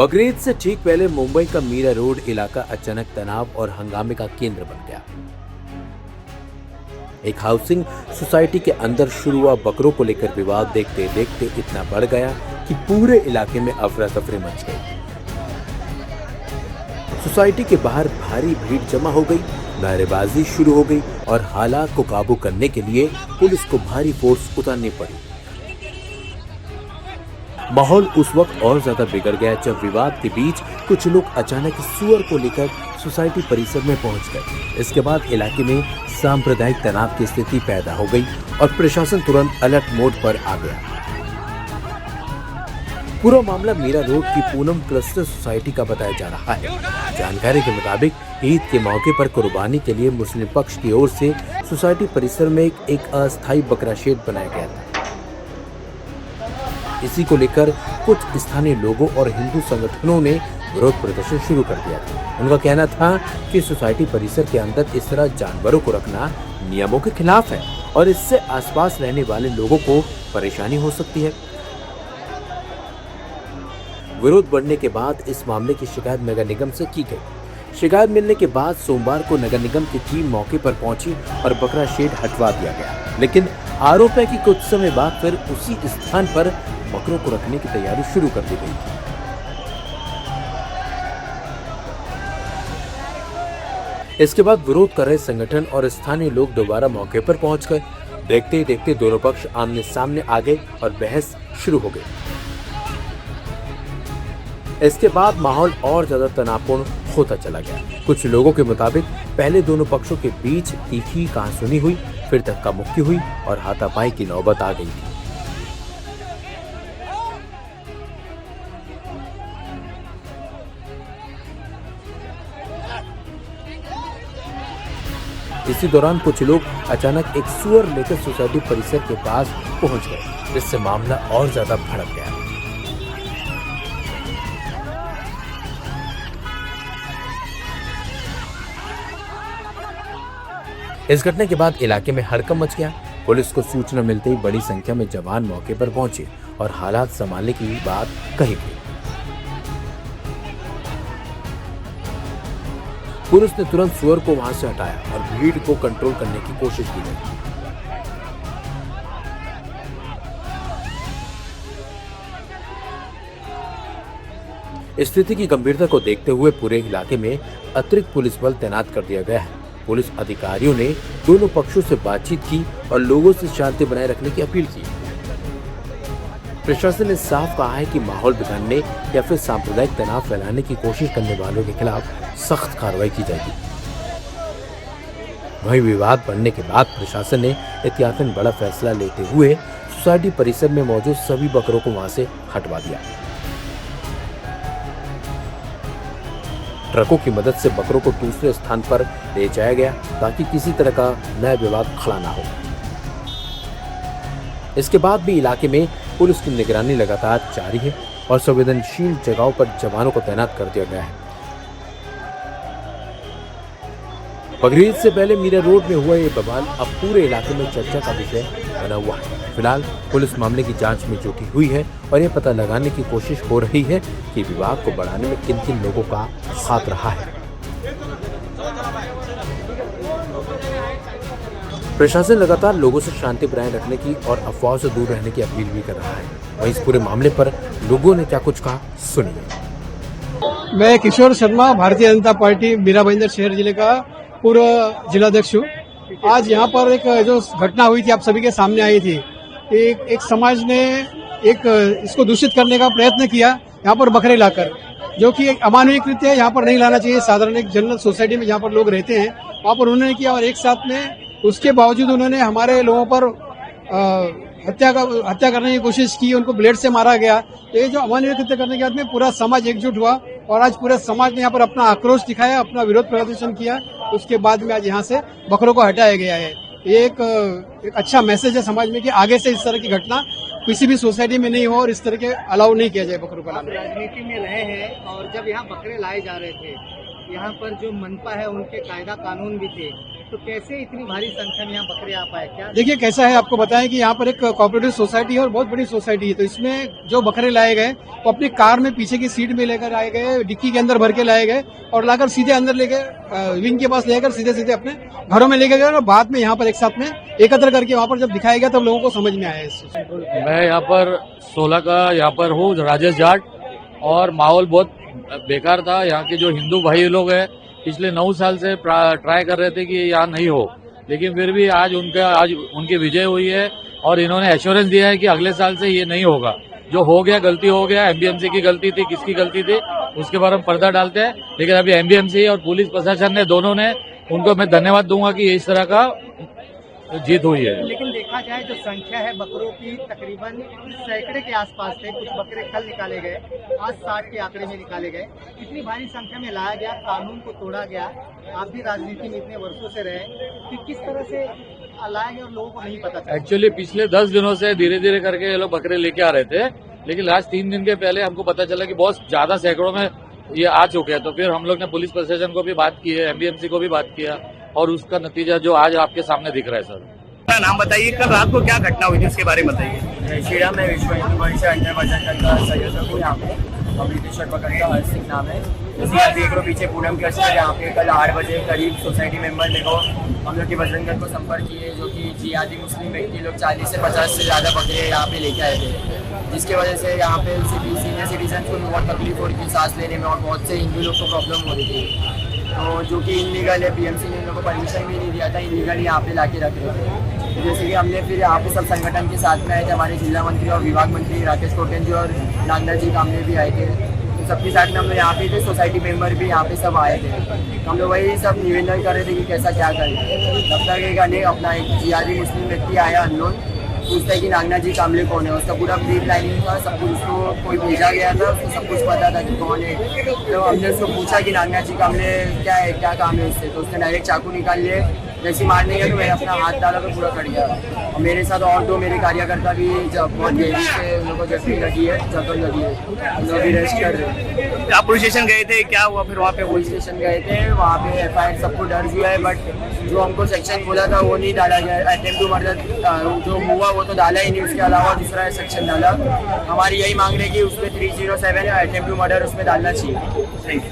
बकरीद से ठीक पहले मुंबई का मीरा रोड इलाका अचानक तनाव और हंगामे का केंद्र बन गया। एक हाउसिंग सोसाइटी के अंदर शुरू हुआ बकरों को लेकर विवाद देखते देखते इतना बढ़ गया कि पूरे इलाके में अफरा तफरी मच गई। सोसाइटी के बाहर भारी भीड़ जमा हो गई, नारेबाजी शुरू हो गई और हालात को काबू करने के लिए पुलिस को भारी फोर्स उतारनी पड़ी। माहौल उस वक्त और ज्यादा बिगड़ गया जब विवाद के बीच कुछ लोग अचानक सुअर को लेकर सोसाइटी परिसर में पहुंच गए। इसके बाद इलाके में सांप्रदायिक तनाव की स्थिति पैदा हो गई और प्रशासन तुरंत अलर्ट मोड पर आ गया। पूरा मामला मीरा रोड की पूनम क्लस्टर सोसाइटी का बताया जा रहा है। जानकारी के मुताबिक ईद के मौके पर कुर्बानी के लिए मुस्लिम पक्ष की ओर से सोसाइटी परिसर में एक अस्थायी बकरा शेड बनाया गया था। इसी को लेकर कुछ स्थानीय लोगों और हिंदू संगठनों ने विरोध प्रदर्शन शुरू कर दिया था। उनका कहना था कि सोसाइटी परिसर के अंदर इस तरह जानवरों को रखना नियमों के खिलाफ है और इससे आसपास रहने वाले लोगों को परेशानी हो सकती है। विरोध बढ़ने के बाद इस मामले की शिकायत नगर निगम से की गई। शिकायत मिलने के बाद सोमवार को नगर निगम की टीम मौके पर पहुंची और बकरा शेड हटवा दिया गया, लेकिन आरोप है कि कुछ समय बाद फिर उसी स्थान पर बकरों को रखने की तैयारी शुरू कर दी गई थी। इसके बाद विरोध कर रहे संगठन और स्थानीय लोग दोबारा मौके पर पहुंच गए। देखते ही देखते दोनों पक्ष आमने सामने आ गए और बहस शुरू हो गई। इसके बाद माहौल और ज्यादा तनावपूर्ण होता चला गया। कुछ लोगों के मुताबिक पहले दोनों पक्षों के बीच तीखी कहासुनी हुई, फिर धक्का मुक्की हुई और हाथापाई की नौबत आ गई थी। इसी दौरान कुछ लोग अचानक एक सुअर लेकर सोसाइटी परिसर के पास पहुंच गए, जिससे मामला और ज्यादा भड़क गया। इस घटना के बाद इलाके में हड़कंप मच गया। पुलिस को सूचना मिलते ही बड़ी संख्या में जवान मौके पर पहुंचे और हालात संभालने की बात कही गई। पुलिस ने तुरंत सुअर को वहां से हटाया और भीड़ को कंट्रोल करने की कोशिश की गई। स्थिति की गंभीरता को देखते हुए पूरे इलाके में अतिरिक्त पुलिस बल तैनात कर दिया गया है। पुलिस अधिकारियों ने दोनों पक्षों से बातचीत की और लोगों से शांति बनाए रखने की अपील की। प्रशासन ने साफ कहा है कि माहौल बिगाड़ने या फिर सांप्रदायिक तनाव फैलाने की कोशिश करने वालों के खिलाफ सख्त कार्रवाई की जाएगी। वहीं विवाद बढ़ने के बाद प्रशासन ने एहतियातन बड़ा फैसला लेते हुए सोसाइटी परिसर में मौजूद सभी बकरों को वहां से हटवा दिया। ट्रकों की मदद से बकरों को दूसरे स्थान पर ले जाया गया ताकि किसी तरह का नया विवाद खड़ा ना हो। इसके बाद भी इलाके में पुलिस की निगरानी लगातार जारी है और संवेदनशील जगहों पर जवानों को तैनात कर दिया गया है। बकरीद से पहले मीरा रोड में हुआ ये बवाल अब पूरे इलाके में चर्चा का विषय बना हुआ है। फिलहाल पुलिस मामले की जांच में जुटी हुई है और यह पता लगाने की कोशिश हो रही है कि विवाद को बढ़ाने में किन किन लोगों का हाथ रहा है। प्रशासन लगातार लोगों से शांति बनाए रखने की और अफवाहों से दूर रहने की अपील भी कर रहा है। वहीं इस पूरे मामले पर लोगों ने क्या कुछ कहा, सुनिए। मैं किशोर शर्मा, भारतीय जनता पार्टी मीरा भाईंदर शहर जिले का पूर्व जिलाध्यक्ष हूँ। आज यहाँ पर एक जो घटना हुई थी आप सभी के सामने आई थी। एक समाज ने इसको दूषित करने का प्रयत्न किया यहाँ पर बकरे लाकर, जो कि एक अमानवीय कृत्य है। यहाँ पर नहीं लाना चाहिए। साधारण एक जनरल सोसाइटी में जहाँ पर लोग रहते हैं वहाँ पर उन्होंने किया और एक साथ में उसके बावजूद उन्होंने हमारे लोगों पर हत्या करने की कोशिश की, उनको ब्लेड से मारा गया। तो ये जो अमानवीय कृत्य करने के बाद में पूरा समाज एकजुट हुआ और आज पूरे समाज ने यहाँ पर अपना आक्रोश दिखाया, अपना विरोध प्रदर्शन किया। उसके बाद में आज यहाँ से बकरों को हटाया गया है। ये एक अच्छा मैसेज है समाज में कि आगे से इस तरह की घटना किसी भी सोसाइटी में नहीं हो और इस तरह के अलाउ नहीं किया जाए बकरों का। राजनीति में रहे हैं और जब यहाँ बकरे लाए जा रहे थे, यहाँ पर जो मनपा है उनके कायदा कानून भी थे, तो कैसे इतनी भारी संख्या में यहाँ बकरे आ पाए? क्या देखिए कैसा है, आपको बताएं कि यहाँ पर एक कोऑपरेटिव सोसाइटी है और बहुत बड़ी सोसाइटी है। तो इसमें जो बकरे लाए गए वो अपनी कार में पीछे की सीट में लेकर आए गए, डिक्की के अंदर भर के लाए गए और लाकर सीधे अंदर लेके विंग के पास लेकर सीधे सीधे अपने घरों में लेके गए और बाद में यहाँ पर एक साथ में एकत्र करके वहाँ पर जब दिखाया गया तब लोगों को समझ में आया इस चीज़। मैं यहाँ पर 16 का यहाँ पर हूँ, राजेश जाट, और माहौल बहुत बेकार था। यहाँ के जो हिंदू भाई लोग हैं पिछले 9 साल से ट्राई कर रहे थे कि यहाँ नहीं हो, लेकिन फिर भी आज उनकी विजय हुई है और इन्होंने एश्योरेंस दिया है कि अगले साल से ये नहीं होगा। जो हो गया गलती हो गया, एमबीएमसी की गलती थी, किसकी गलती थी उसके बारे में पर्दा डालते हैं, लेकिन अभी एमबीएमसी और पुलिस प्रशासन ने दोनों ने, उनको मैं धन्यवाद दूंगा कि इस तरह का जीत हुई है। लेकिन देखा जाए जो संख्या है बकरों की तकरीबन सैकड़े के आसपास थे। कुछ बकरे कल निकाले गए, आज 60 के आंकड़े में निकाले गए। इतनी भारी संख्या में लाया गया, कानून को तोड़ा गया। आप भी राजनीति में इतने वर्षों से रहे कि किस तरह से लाया गया और लोगों को नहीं पता चला? एक्चुअली पिछले 10 दिनों से धीरे धीरे करके ये लोग बकरे लेके आ रहे थे, लेकिन लास्ट 3 दिन के पहले हमको पता चला कि बहुत ज्यादा सैकड़ों में ये आ चुके हैं। तो फिर हम लोग ने पुलिस प्रशासन को भी बात की है, एमबीएमसी को भी बात किया और उसका नतीजा जो आज आपके सामने दिख रहा है। सर अपना नाम बताइए, कल रात को क्या घटना हुई थी उसके बारे में बताइए। जय श्री राम। मैं विश्व हिंदू परिषद अंडर बजरंग का संयोजक हूँ यहाँ पे। अमृतेश्वर पकड़ का हर सिंह नाम है। जैसे आप देख रहे हो पीछे पूनम के अस्तर, यहाँ पे कल 8 बजे करीब सोसाइटी मेंबर ने को हम लोग के बजरंग दल को संपर्क किए, जो कि जिहादी मुस्लिम व्यक्ति लोग 40 से 50 से ज़्यादा बकरे यहाँ पे लेके आए थे, जिसकी वजह से यहाँ पे सीनियर सिटीजन को बहुत तकलीफ हो रही थी सांस लेने में और बहुत से हिंदू लोग को प्रॉब्लम हो रही थी। तो जो कि इनलीगल है, पीएमसी ने इन लोगों को परमिशन भी नहीं दिया था, इनलीगल यहाँ पे लाके रख रहे थे। तो जैसे कि हमने फिर यहाँ पे सब संगठन के साथ में आए थे, हमारे जिला मंत्री और विभाग मंत्री राकेश कोटेन जी और नांदा जी कामले भी आए थे। तो सबके साथ में हम लोग यहाँ पे थे, सोसाइटी मेंबर भी यहाँ पे सब आए थे। हम लोग वही सब निवेदन कर रहे थे कि कैसा क्या करें। तब तक एक अनेक अपना एक जिहादी मुस्लिम व्यक्ति आया अननोन, पूछता है कि नांगना जी कामले कौन है। उसका पूरा ब्रीफ लाइनिंग था, सब कुछ उसको कोई भेजा गया था, उसको सब कुछ पता था कि कौन है। तो हमने उसको पूछा कि नांगना जी कामले क्या है, क्या काम है उससे। तो उसने डायरेक्ट चाकू निकाल लिए, जैसे मारने गया तो मैंने अपना हाथ डाला तो पूरा कट गया। और मेरे साथ और 2 मेरे कार्यकर्ता भी जब बहुत गहरी से उन लोगों को जख्मी लगी है, जख्म लगी है, उन लोग भी रेस्ट कर रहे हैं। आप पुलिस स्टेशन गए थे, क्या हुआ फिर वहाँ पे? पुलिस स्टेशन गए थे, वहाँ पे एफआईआर सबको दर्ज हुआ है, बट जो हमको सेक्शन बोला था वो नहीं डाला गया। अटेम्प्ट टू मर्डर जो हुआ वो तो डाला ही नहीं, उसके अलावा दूसरा सेक्शन डाला। हमारी यही मांग रही है कि उसमें 307 अटेम्प्ट टू मर्डर उसमें डालना चाहिए।